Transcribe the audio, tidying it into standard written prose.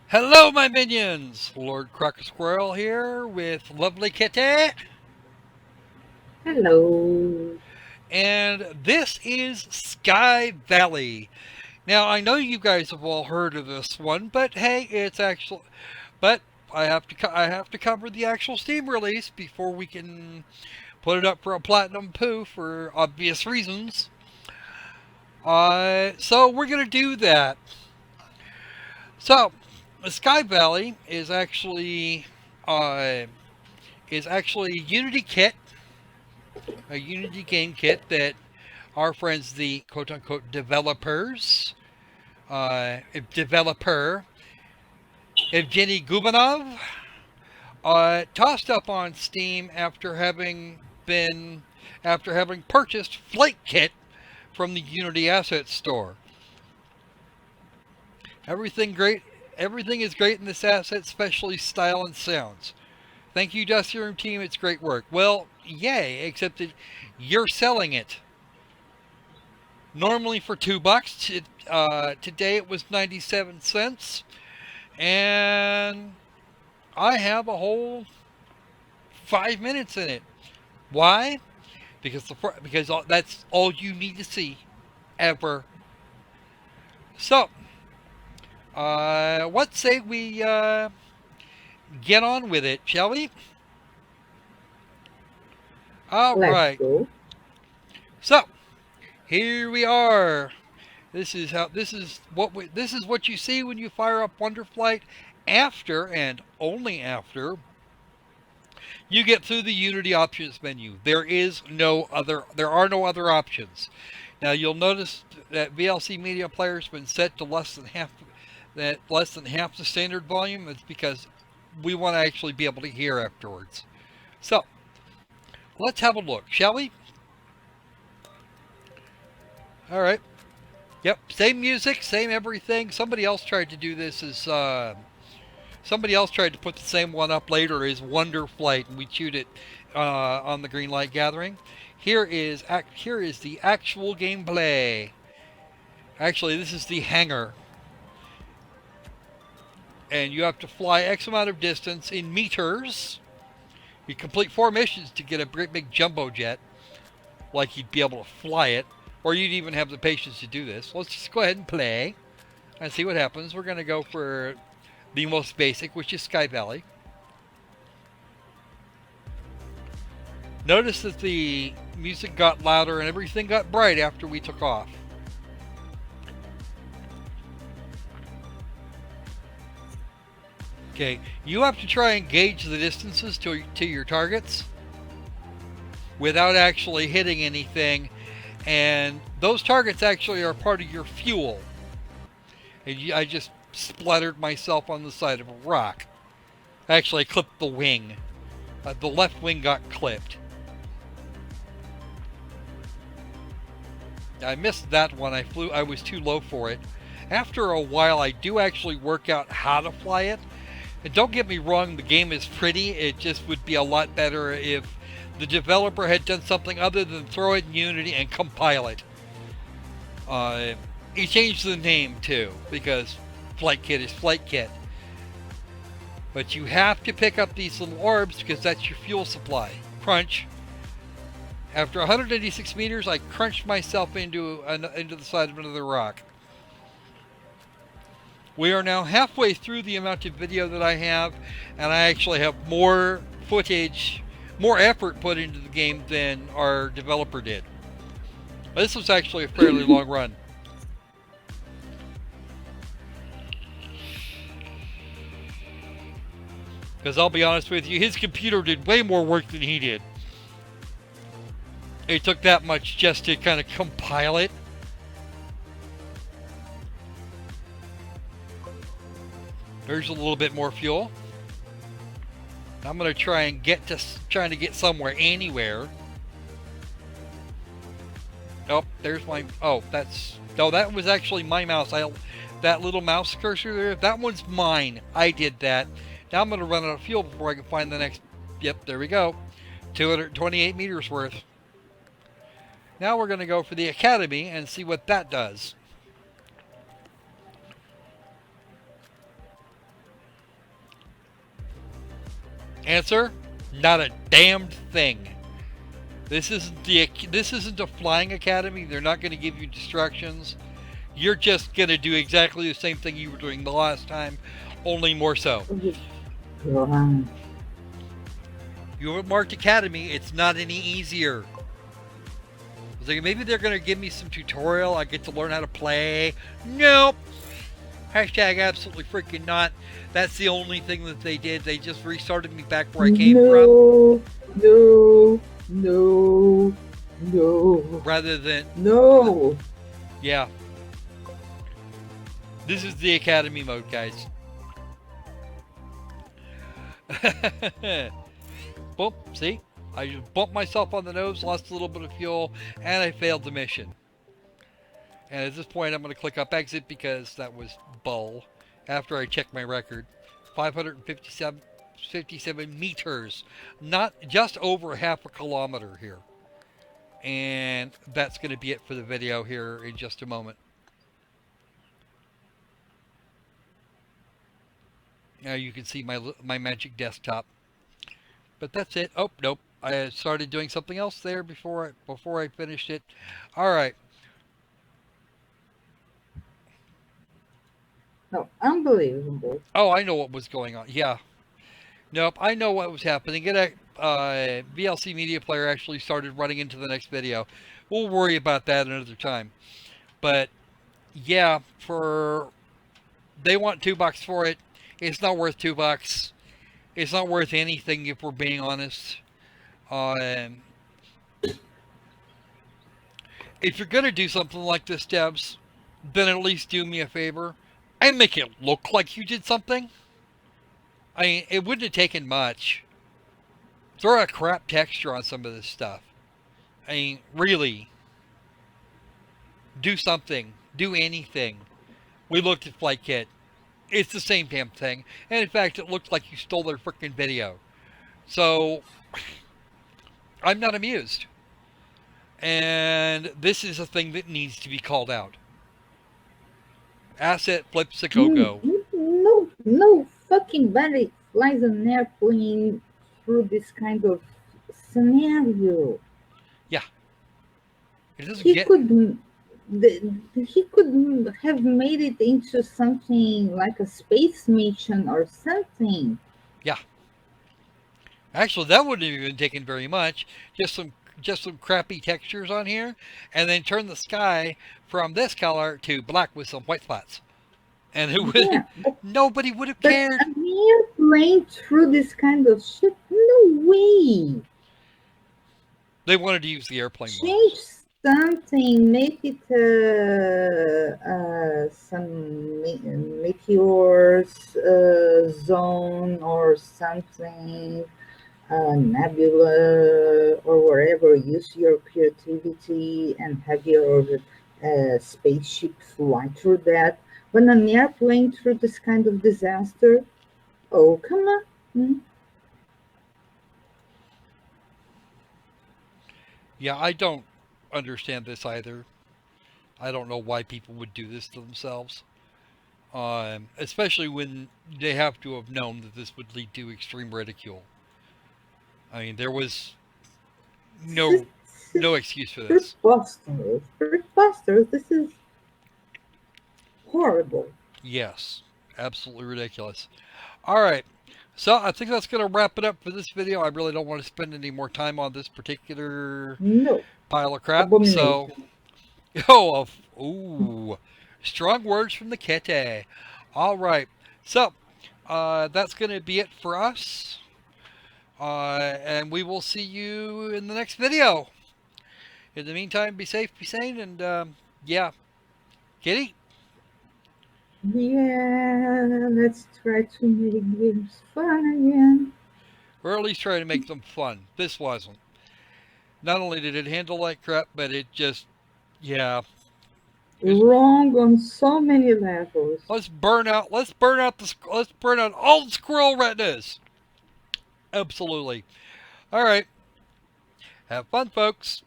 Hello, my minions! Lord Crocker Squirrel here with lovely Kitty, Hello. and this is Sky Valley. Now, I know you guys have all heard of this one, but hey, it's actual. But I have to cover the actual Steam release before we can put it up for a platinum poo for obvious reasons. So we're gonna do that. So, Sky Valley uh, is actually a Unity kit, a Unity game kit that our friends, the quote unquote developer, Evgeny Gubanov, tossed up on Steam after having purchased Flight Kit from the Unity Asset Store. Everything great, everything is great in this asset, especially style and sounds. Thank you, Dusty Room team. It's great work. Well, yay! Except that you're selling it. Normally for $2. Today it was 97 cents, and I have a whole 5 minutes in it. Why? Because that's all you need to see ever. So, what say we get on with it, shall we? All Let's right. go. So here we are. This is what you see when you fire up Wonderflight after and only after you get through the Unity options menu. There are no other options. Now you'll notice that VLC Media Player has been set to less than half the standard volume. It's because we want to actually be able to hear afterwards. So let's have a look, shall we? All right. Yep, same music, same everything. Somebody else tried to put the same one up later as Wonder Flight, and we chewed it on the Greenlight Gathering. Here is the actual gameplay. Actually, this is the hangar, and you have to fly X amount of distance in meters. You complete 4 missions to get a great big jumbo jet, like you'd be able to fly it, or you'd even have the patience to do this. Let's just go ahead and play and see what happens. We're going to go for the most basic, which is Sky Valley. Notice that the music got louder and everything got bright after we took off. Okay, you have to try and gauge the distances to your targets without actually hitting anything, and those targets actually are part of your fuel. And I just splattered myself on the side of a rock. Actually, I clipped the wing. The left wing got clipped. I missed that one. I was too low for it. After a while, I do actually work out how to fly it. And don't get me wrong, the game is pretty. It just would be a lot better if the developer had done something other than throw it in Unity and compile it. He changed the name too, because Flight Kit is Flight Kit. But you have to pick up these little orbs because that's your fuel supply. Crunch. After 186 meters, I crunched myself into the side of another rock. We are now halfway through the amount of video that I have, and I actually have more footage, more effort put into the game than our developer did. This was actually a fairly long run. Because I'll be honest with you, his computer did way more work than he did. It took that much just to kind of compile it. There's a little bit more fuel. I'm gonna trying to get somewhere anywhere. Oh, there's my. Oh, that's. No, that was actually my mouse. That little mouse cursor there. That one's mine. I did that. Now I'm gonna run out of fuel before I can find the next. Yep, there we go. 228 meters worth. Now we're gonna go for the Academy and see what that does. Answer: not a damned thing. This isn't a flying academy. They're not going to give you distractions. You're just going to do exactly the same thing you were doing the last time, only more so. Johan. You have marked academy. It's not any easier. I was like, maybe they're going to give me some tutorial. I get to learn how to play. Nope. Hashtag absolutely freaking not. That's the only thing that they did. They just restarted me back where I came from. No, no, no, no, Rather than, no. yeah. This is the academy mode, guys. Boom, see? I just bumped myself on the nose, lost a little bit of fuel, and I failed the mission. And at this point, I'm going to click up exit because that was bull. After I check my record, 557 meters, not just over half a kilometer here. And that's going to be it for the video here in just a moment. Now you can see my magic desktop. But that's it. Oh, nope. I started doing something else there before I finished it. All right. No, unbelievable. Oh, I know what was going on. Yeah. Nope. I know what was happening. VLC Media Player actually started running into the next video. We'll worry about that another time. But yeah, they want $2 for it. It's not worth $2. It's not worth anything if we're being honest. If you're gonna do something like this, Debs, then at least do me a favor and make it look like you did something. I mean, it wouldn't have taken much. Throw a crap texture on some of this stuff. I mean, really. Do something. Do anything. We looked at Flight Kit. It's the same damn thing. And in fact, it looks like you stole their freaking video. So, I'm not amused. And this is a thing that needs to be called out. Asset flips a go-go. No fucking body flies an airplane through this kind of scenario. Yeah. It doesn't He get... could have made it into something like a space mission or something. Yeah. Actually, that wouldn't have even taken very much. Just some crappy textures on here, and then turn the sky from this color to black with some white spots. And nobody would have cared. But an airplane through this kind of shit? No way. They wanted to use the airplane Change models. something, make it some meteors zone or something, nebula or wherever. Use your creativity and have your spaceship fly through that. When an airplane through this kind of disaster, oh, come on. Yeah, I don't understand this either. I don't know why people would do this to themselves. Especially when they have to have known that this would lead to extreme ridicule. I mean, there was no excuse for this. Preposterous. This is horrible. Yes, absolutely ridiculous. All right, so I think that's going to wrap it up for this video. I really don't want to spend any more time on this particular pile of crap. So, strong words from the Kete. All right, so that's going to be it for us. And we will see you in the next video. In the meantime, be safe, be sane, and yeah. Kitty? Yeah, let's try to make games fun again. Or at least try to make them fun. This wasn't. Not only did it handle like crap, but it just, yeah. Wrong on so many levels. Let's burn out all the squirrel retinas. Absolutely. All right. Have fun, folks.